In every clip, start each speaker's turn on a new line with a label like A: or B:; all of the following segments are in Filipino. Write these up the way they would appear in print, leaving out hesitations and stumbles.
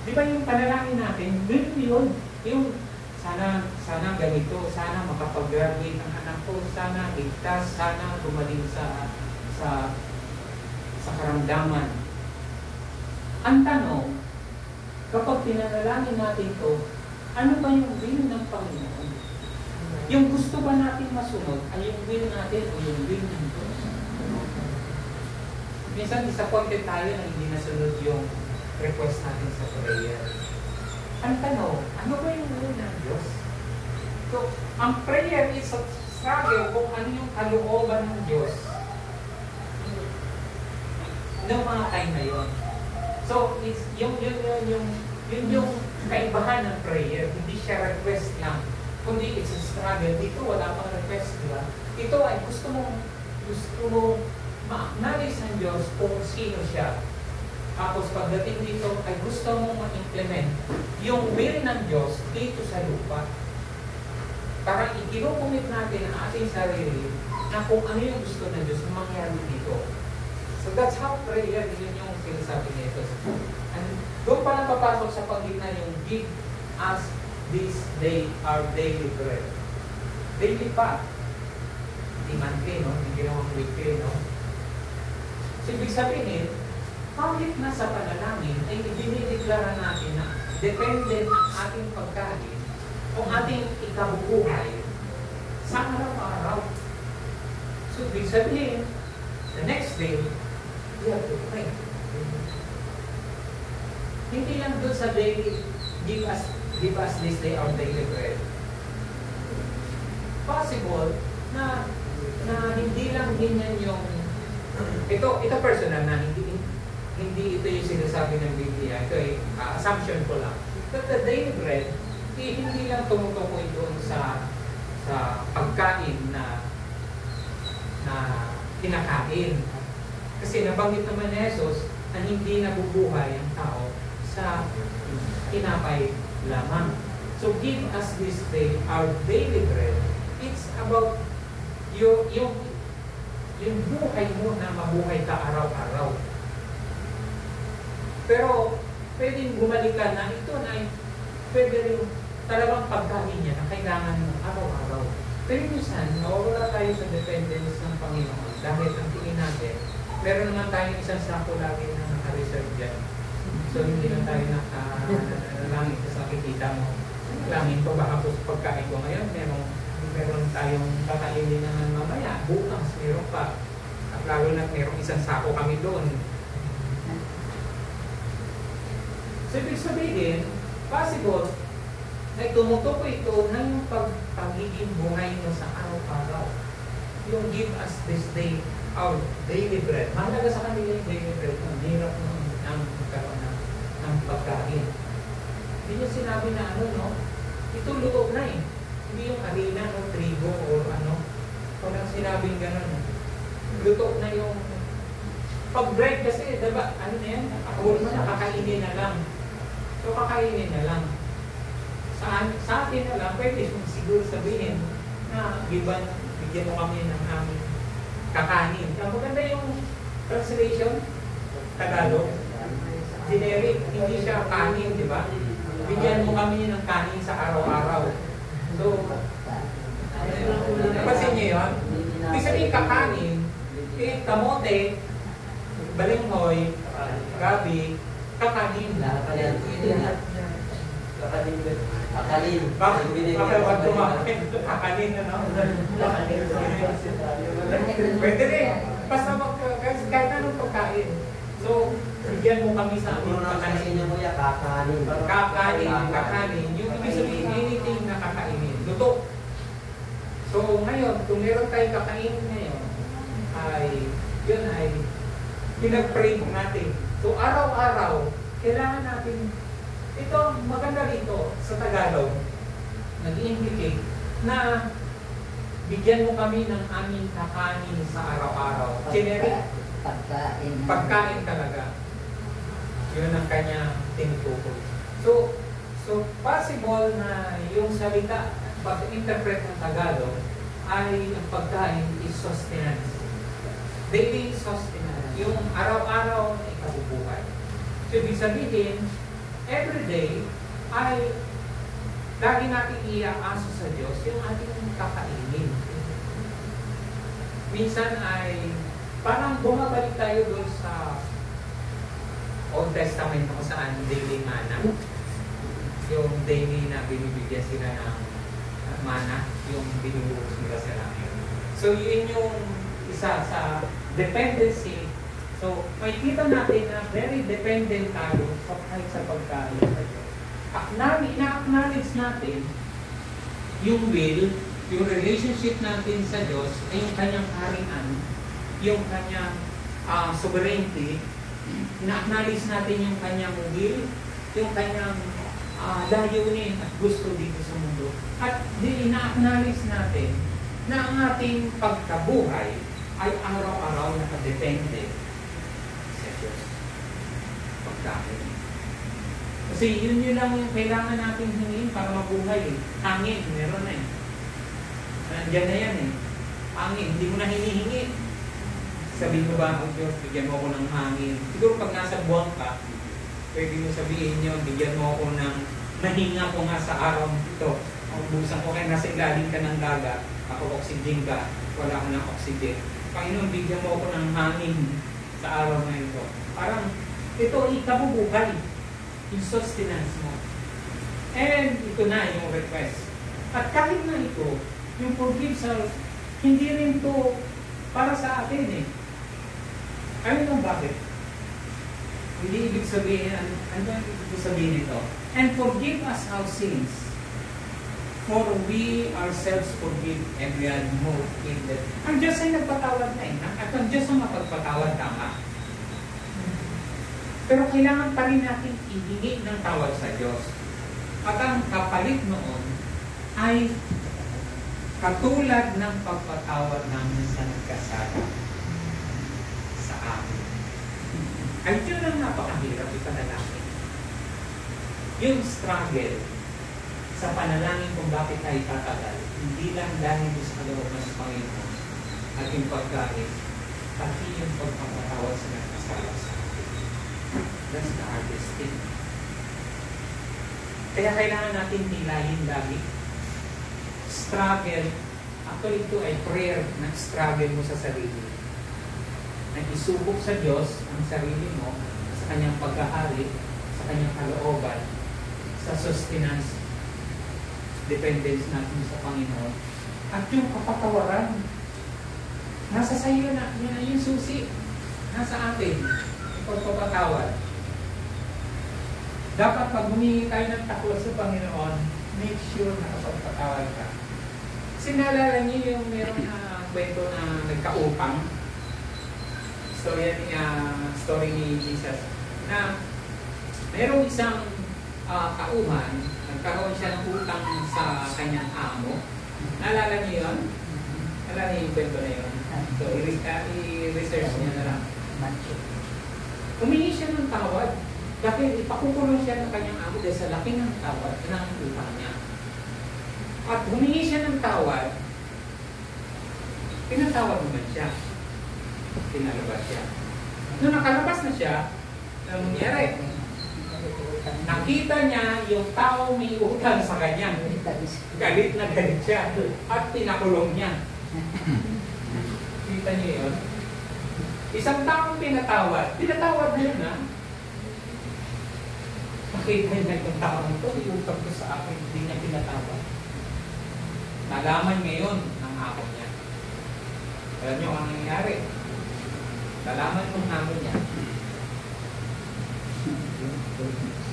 A: Di ba yung panalangin natin, ganun yun. Yung sana ganito, sana makapag-graduate ang anak ko, sana ligtas, sana gumaling sa karamdaman. Ang tanong, kapag pinanalangin natin to, ano ba yung will ng Panginoon? Yung gusto ba natin masunod ay yung will natin o yung will ng Diyos? Minsan disappointed tayo na hindi nasunod yung request natin sa prayer. Ang tanong, ano ba yung will ng Diyos? So, ang prayer is a struggle kung ano yung kalooban ng Diyos noong mga time na yun. So, it's yung kaibahan ng prayer. Hindi siya request lang, kundi it's a struggle. Dito wala pang request, di ba? Ito ay gusto mo ma-acknowledge ng Diyos kung sino siya. Tapos pagdating dito ay gusto mong ma-implement yung will ng Diyos dito sa lupa. Parang ikinukumit natin ang ating sarili na kung ano yung gusto ng Diyos na mangyari dito. So that's how prayer, yun yung sinasabi nito. And doon pa lang papasok sa pagigna yung give us this day our daily bread. Daily pa. Hindi monthly, no? Hindi ginawang weekly, no? So ibig sabihin, kahit nasa panalangin ay dinideklara natin na dependent ang ating pagkain o ating ikabubuhay sa araw-araw. So ibig sabihin, the next day, we have to pray. Hindi lang doon sa daily, give us this day our daily bread. Possible na hindi lang ganyan yung ito personal na hindi ito yung sinasabi ng Biblia. Ito ay assumption ko lang. But the daily bread, hindi lang tumutukoy doon sa pagkain na kinakain. Kasi nabanggit naman ni Jesus na hindi nabubuhay ang tao sa tinapay lamang. So give us this day our daily bread. It's about yung buhay mo na mabuhay ka araw-araw. Pero pwedeng bumalikan na ito na pwede rin talagang pagkain niya na kailangan mo araw-araw. Pero minsan, nawawala tayo sa dependence ng Panginoon dahil ang tingin natin, meron naman tayong isang sako lagi na naka-reserve dyan. So hindi lang tayo nakalangin kasi nakikita mo. Langin ko baka po pagkain ko ngayon, meron tayong kakainin naman mamaya, bukas meron pa. At lalo na merong isang sako kami doon. So ibig sabihin, possible na tumutukoy ito ng pagiging buhay mo sa araw-araw. Yung give us this day our daily bread. Mahalaga sa kanila yung daily bread. Ang hirap ng magkaroon ng pagkain. Hindi niya sinabi na no? Ito luto na eh. Hindi yung harina o trigo o ano. Kung ang sinabing gano'n, luto na yung pag-bread kasi, diba, ano na yan? Ako mo na, kakainin na lang. So, kakainin na lang. Sa atin na lang, pwede siguro sabihin na bigyan mo kami ng aming kakanin. Ang maganda yung translation, Tagalog, generic, hindi siya kanin, di ba? Bigyan mo kami ng kanin sa araw-araw. So, napansin niyo yun? Ibig sabihin kakanin, kamote, balinghoy, gabi, kakanin.
B: Akalin.
A: Bakit ba tumakin? Kakanin na, no? Pwede rin. Basta kahit anong pagkain. So, bigyan mo kami sa aming kakanin. Kakanin. Yung ibig sabihin, anything na kakainin. Luto. So, ngayon, kung meron tayong kakainin ngayon, yun ay pinag-pray natin. So, araw-araw, kailangan natin, ito, maganda rito sa Tagalog, nag-indicate na bigyan mo kami ng aming kakanin sa araw-araw. Generic. Pagkain talaga. Yun ang kanya tinutukoy. So possible na yung salita, pag-interpret ng Tagalog, ay ang pagkain is sustenance. Daily sustenance. Yung araw-araw na ikabubuhay. So ibig sabihin, everyday ay lagi natin iaasa sa Diyos yung ating kakainin. Minsan ay parang bumabalik tayo doon sa Old Testament kung saan daily manna. Yung daily na binibigyan sila ng mana, yung binubuhos nila sa langit. So yun yung isa sa dependency. So makikita natin na very dependent tayo kahit sa pagkain sa Diyos. Ina-acknowledge natin yung will, yung relationship natin sa Diyos ay yung kanyang harian, yung kanyang sovereignty. Ina-acknowledge natin yung kanyang will, yung kanyang layunin at gusto dito sa mundo. At ina-acknowledge natin na ang ating pagkabuhay ay araw-araw nakadepende sa Diyos. Pagkain. Kasi yun lang yung kailangan natin hingin para mabuhay. Hangin, meron na eh. Nandiyan na yan eh. Hangin, hindi mo na hinihingi. Sabihin mo ba, oh Diyos, bigyan mo ako ng hangin. Siguro pag nasa buwan ka, pwede mo sabihin nyo, bigyan mo ako ng mahinga ko nga sa araw ito. Ang busan ko kaya nasa ilalim ka ng dagat, ako oxygen ka, wala ako ng oxygen. Panginoon, bigyan mo ako ng hangin sa araw na ito. Parang ito ay kabubuhay. Yung sustenance mo. And ito na yung request. At kahit na ito, yung forgive self, hindi rin to para sa atin eh. Ano lang bakit? Hindi ibig sabihin, ano ibig sabihin ito? And forgive us our sins, for we ourselves forgive everyone who offended. Ang Diyos ay nagpatawad na eh. At ang Diyos ang mapagpatawad, tama. Pero kailangan pa rin natin ihingi ng tawad sa Diyos. At ang kapalit noon ay katulad ng pagpatawad namin sa nagkasala sa amin. Ay yun ang napakahirap ipanalangin. Yung struggle sa panalangin kung bakit tayo tatagal, hindi lang dahil sa kalooban ng Panginoon at yung pagkain, pati yung pagpapatawad sa nagkasala sa amin. That's the hardest thing. Kaya kailangan natin nilayin lagi. Struggle. Actually, ito ay prayer na struggle mo sa sarili. Nag-isubok sa Diyos ang sarili mo sa kanyang pagkahari, sa kanyang kalooban, sa sustenance, dependence natin sa Panginoon. At yung kapatawaran, nasa sayo na, yun yung susi. Nasa atin, yung pagpapatawad. Dapat pag humingi tayo ng takot sa Panginoon, make sure na kapagpatawad ka. Kasi naalala niyo yung meron na kwento na nagkaupang. Story ni Jesus. Na merong isang kauman, nagkaroon siya ng utang sa kanyang amo. Naalala niyo yun? Naalala niyo yung kwento na yun? So, i-research niya na lang. Humingi siya ng tawad. Dahil ipakukulong siya ng kanyang amo dahil sa laki ng tawad ng utang niya. At humingi siya ng tawad, pinatawad naman siya. Pinalabas siya. Nung nakalabas na siya, anong nangyari? Nakita niya yung tao may utang sa kanya. Galit na galit siya. At pinakulong niya. Kita niyo yun? Isang taong pinatawad niya na. Nakita niya yung taong ito, iutang ko sa akin, hindi niya pinatawad. Nalaman ngayon ng amo niya. Alam niyo ang nangyari? Nalaman ng amo niya.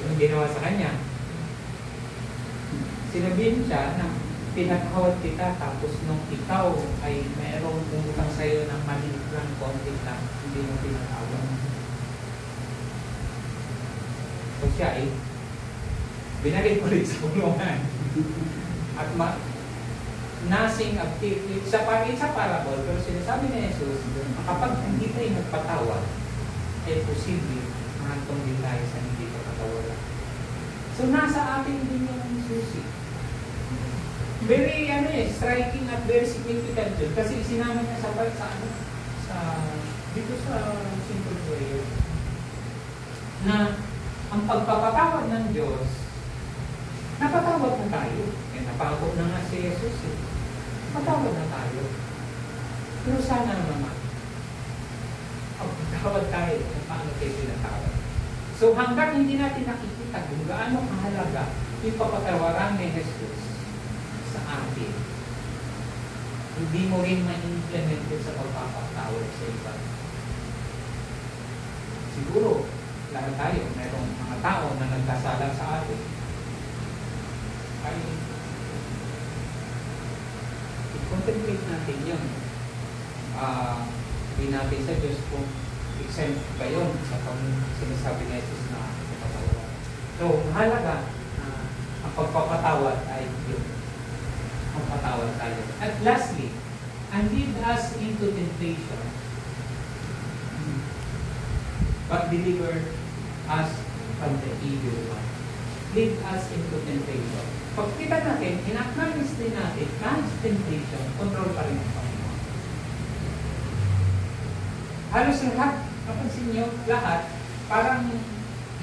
A: Yung ginawa sa kanya. Sinabihin siya na pinatawad kita tapos nung ikaw ay mayroong umutang sa'yo ng maliit lang, konti lang, hindi mo pinatawad. So siya eh, binalik ulit sa kulungan. At nasing activity, sa parable, pero sinasabi ni Jesus, kapag hindi tayo nagpatawad, ay posible mahantong din tayo sa hindi pagkatawaran. So nasa atin din yung susi. Very striking at very significant yun. Kasi isinama niya dito sa simple prayer na ang pagpapatawad ng Diyos, napatawad na tayo. Napako na nga si Jesus eh. Napatawad na tayo. Pero sana naman, pagpatawad tayo kung paano tayo pinatawad. So hanggang hindi natin nakikita kung gaano kahalaga yung papatawaran ni Jesus sa atin, hindi mo rin ma-implement sa pagpapatawad sa iba. Siguro, lahat tayo, mayroong mga tao na nagkasala sa atin, ay i-contemplate natin yun. Hindi natin sa Diyos kung exempt ba yun sa sinasabi ni Jesus na papatawad. So, mahalaga na ang pagpapatawad ay yun. Magpatawad tayo. At lastly, and lead us into temptation, but deliver us from the evil one. Lead us into temptation. Pag kita natin, in-acknowledge din natin, kahit temptation, control pa rin ang Panginoon. Halos lahat, napansin nyo, lahat, parang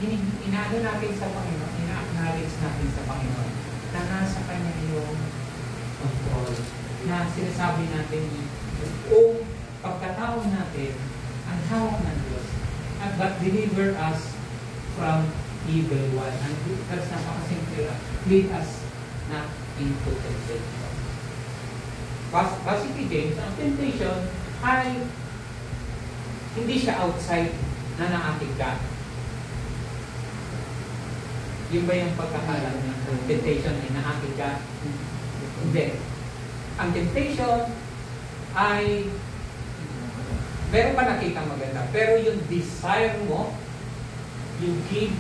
A: inaano natin sa Panginoon, ina-acknowledge natin sa Panginoon, na nasa Kanya yung control. Na sinasabi natin, kung pagkatao natin, ang hawak ng Diyos, at but deliver us from evil one. And that's napakasimple. Lead us not into temptation. Basically, James, ang temptation ay hindi siya outside na naatig ka. Yun ba yung pagkakalam ng temptation ay naatig ka? Hindi. Ang temptation ay meron pa nakita maganda, pero yung desire mo, you give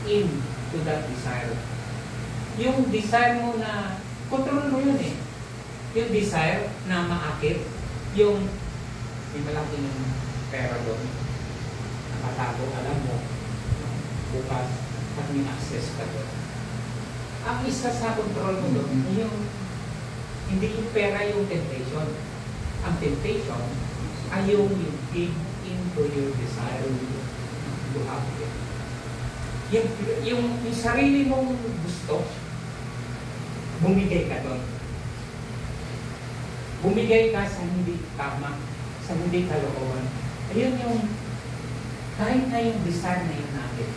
A: in to that desire. Yung desire mo na, control mo yun eh. Yung desire na maakit, yung may malaki ng pera doon, nakatago, alam mo, bukas, at may access ka doon. Ang isa sa control mo doon, yung hindi yung pera yung temptation. Ang temptation ay yung you give into your desire to have it. Yung sarili mong gusto, bumigay ka doon. Bumigay ka sa hindi tama, sa hindi kalooban. Ayun yung, kahit na yung desire na yun natin,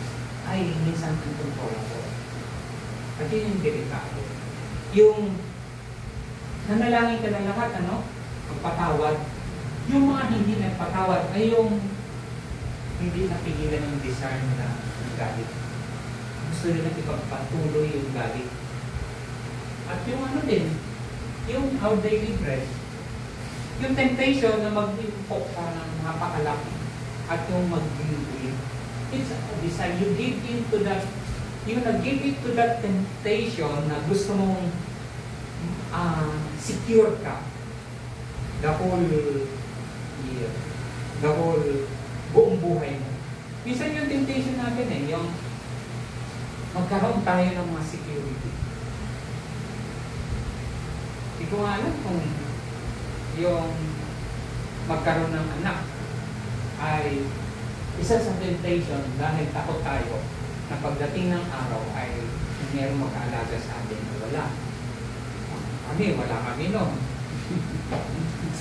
A: ay minsan ang control ako. At yun yung delikado. Yung nanalangin ka na lahat, magpatawad. Yung mga hindi nagpatawad ay yung hindi napigilan yung desire na galit. Gusto nila ipagpatuloy yung galit. At yung din, yung our daily bread, yung temptation na mag-impok ka ng napakalaki at yung mag-give. It's a desire. You give into that, you nag-give it to that temptation na gusto mong secure ka the whole year, the whole buong buhay mo. Minsan yung temptation natin yung magkaroon tayo ng mga security. Hindi ko nga alam kung yung magkaroon ng anak ay isa sa temptation dahil takot tayo na pagdating ng araw ay mayroong mag-aalaga sa atin na wala. Wala kami noon.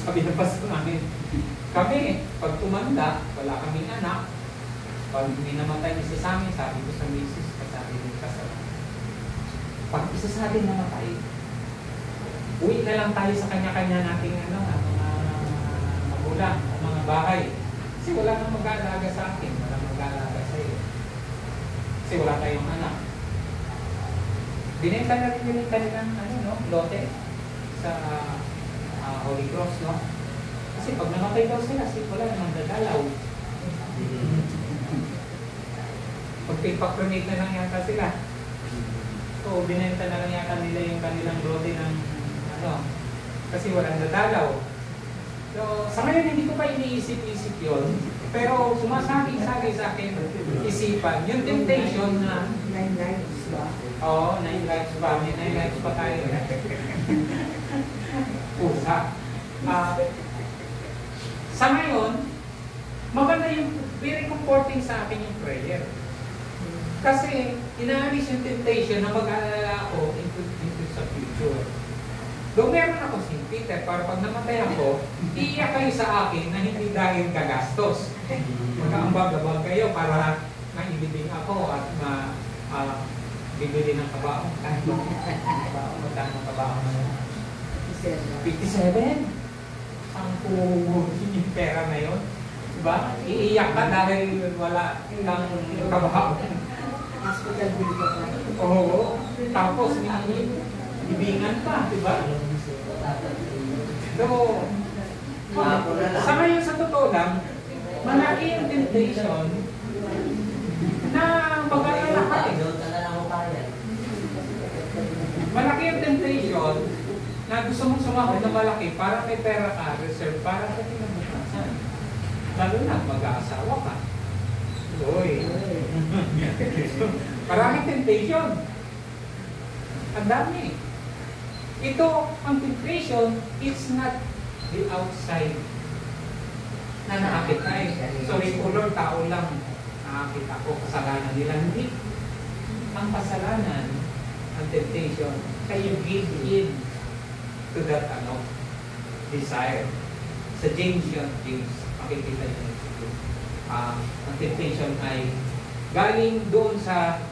A: Sabi na pasto namin, kami, pag tumanda, wala kaming anak. Pag may namatay isa sa amin, sabi ko sa misis, sabi ng kasama, pag isa sa atin namatay, uwi na lang tayo sa kanya-kanya nating mga magulang, mga bahay. Kasi wala nang mag-aalaga sa akin, wala nang mag-aalaga sa iyo. Kasi wala tayong anak. Binenta na rin yung kanilang lote sa Holy Cross, Kasi pag namatay daw sila, wala namang dadalaw. Pag-pipakronate na lang yata sila. So, binenta na lang yata nila yung kanilang lote ng kasi walang dadalaw. So, sa ngayon hindi ko pa iniisip-isip yun. Pero sumasagi-sagi sa akin isipan. Yung temptation na
C: 9 lives ba?
A: Oo, 9 lives ba? May 9 lives pa tayo. Pusa. Sa ngayon, maganda yung very comforting sa akin yung prayer. Kasi inaalis yung temptation na mag-alala ako into sa future. Doon meron ako si Peter, para pag namatay ako, iiyak kayo sa akin na hindi dahil kagastos. Magkaambag-abag kayo para maibibing ako at bibili ng kabaong. Kahit magkano ng kabaong na yun? 57? Ang puhuhin yung pera na yun. Diba? Iiyak ka dahil wala kang kabaong.
B: Hospital bill ka pa.
A: Oo. Tapos ibingan pa, diba? So, sa ngayon sa totoo lang, malaki yung temptation na mag-alala ka eh. Malaki yung temptation na gusto mong sumahod na malaki para may pera ka, reserve para sa kinabukasan. Lalo na mag-aasawa ka. Uy. Maraming temptation. Ang dami. Ito, ang temptation, it's not the outside na naakit tayo. Sorry po Lord, tao lang naakit ako, kasalanan nila. Hindi. Ang kasalanan, ang temptation, kayo give in to that desire. Sa James yun, James, makikita nyo ito. Ang temptation ay galing doon sa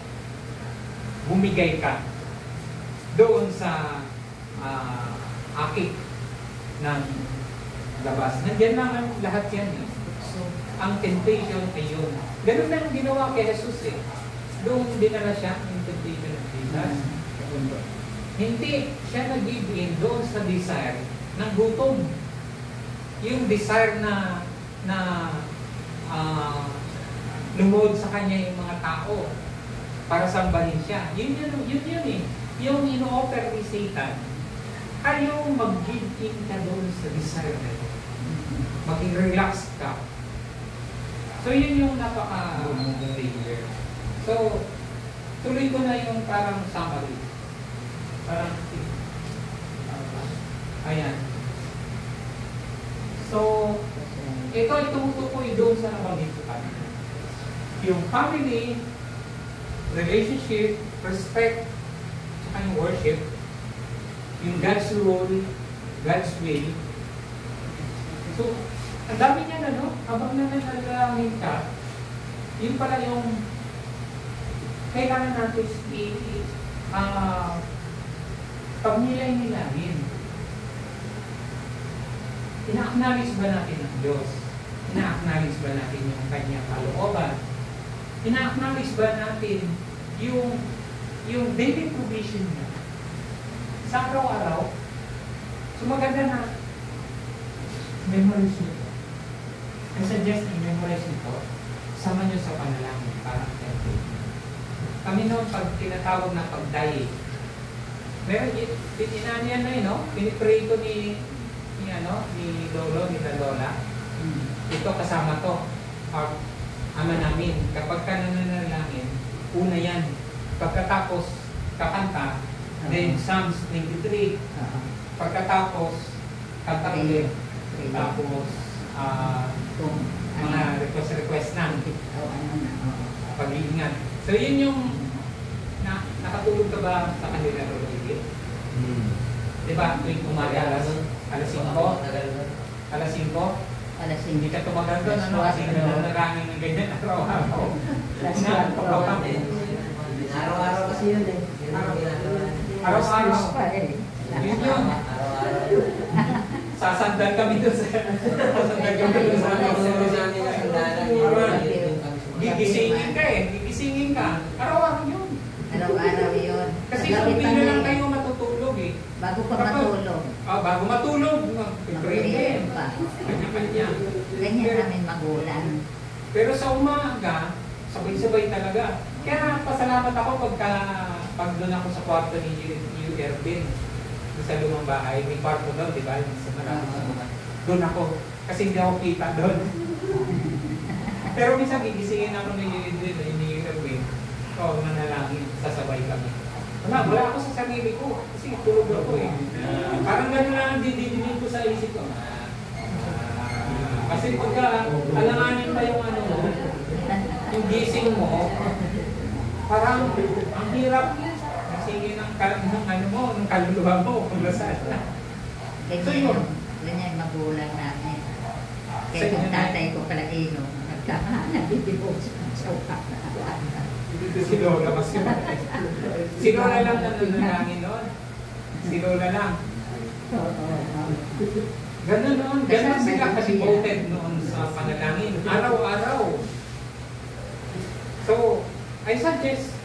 A: bumigay ka, doon sa akit ng labas. Nandiyan lang ang lahat yan. So, ang temptation ay yun. Ganun na ang ginawa kay Jesus eh. Doon dinala siya yung temptation of Jesus. Hindi siya nag-give in doon sa desire ng gutom. Yung desire na lumuhod sa kanya yung mga tao para sambahin siya. Yun eh. Yung ino-offer ni Satan ay yung mag-give in ka doon sa desire na yun. Maging relax ka. So yun yung napaka-danger. So, tuloy ko na yung parang summary. Parang, ayan. So, ito ay tumutukoy doon sa nabanggit ko kanina. Yung family, relationship, respect, saka yung worship, yung God's role, God's will. So, ang dami niyan habang nananalangin ka, yun pala yung kailangan natin pag-nilay-nilayin. Ina-acknowledge ba natin ang Diyos? Ina-acknowledge ba natin yung kanyang kalooban? Ina-acknowledge ba natin yung daily provision niya? Sa araw-araw, so maganda na memorize nito. I suggest na memorize nito, sama nyo sa panalangin para effective. Kami noon, pag tinatawag na pag-diet, meron inanihan na yun, pinipray ko ni Lolo, ni Lola. Ito kasama to. Ama namin, kapag ka nananalangin, una yan. Pagkatapos, kakanta, then Psalms 23. Pagkatapos, kanta ulit. Tapos, mga request na. Pag-iingat. So, yun yung nakatulog ka ba sa kanila Lolo? Diba? Tuwing umaga, alas 5? Alas 5? Hindi ka tumagal doon, kasi narangin ng ganyan araw-araw.
B: Araw-araw kasi yun eh.
A: Araw-araw. Yun yun. Sasandal kami doon sa gigisingin ka eh. Gigisingin ka. Araw-araw yun.
B: Araw-araw yun.
A: Kasi sabi na lang kayo matutulog eh.
B: Bago ka matulog.
A: Bago matulog.
B: Mag-pray pa. Ganyan namin magulang.
A: Pero sa umaga, sabay-sabay talaga. Kaya pasalamat ako pag doon ako sa kwarto ni Ervin. Sa lumang bahay, may kwarto doon, di ba? Sa marami. Doon ako. Kasi hindi ako kita doon. Pero minsan gigisingin ako ni Ervin. O, manalangin, sasabay kami. Wala ako sa sarili ko. Kasi tulog ako eh. Parang gano'n lang ang didinin ko sa isip ko. Kasi pagka alanganin pa yung yung gising mo, Parang ang hirap nasingin ng ano mo, ng kaluluwa mo kung nasaan. So yun.
B: Ganyan yung magulang namin.
A: Sa
B: Kaya
A: inyo
B: yung
A: na-
B: tatay ko pala inom, nagdidibos sa upak na
A: Si Lola kasi. Si Lola lang na nanalangin noon. Si Lola lang. Ganun noon. Ganun sila ka-devoted noon sa panalangin. Araw-araw. So, I suggest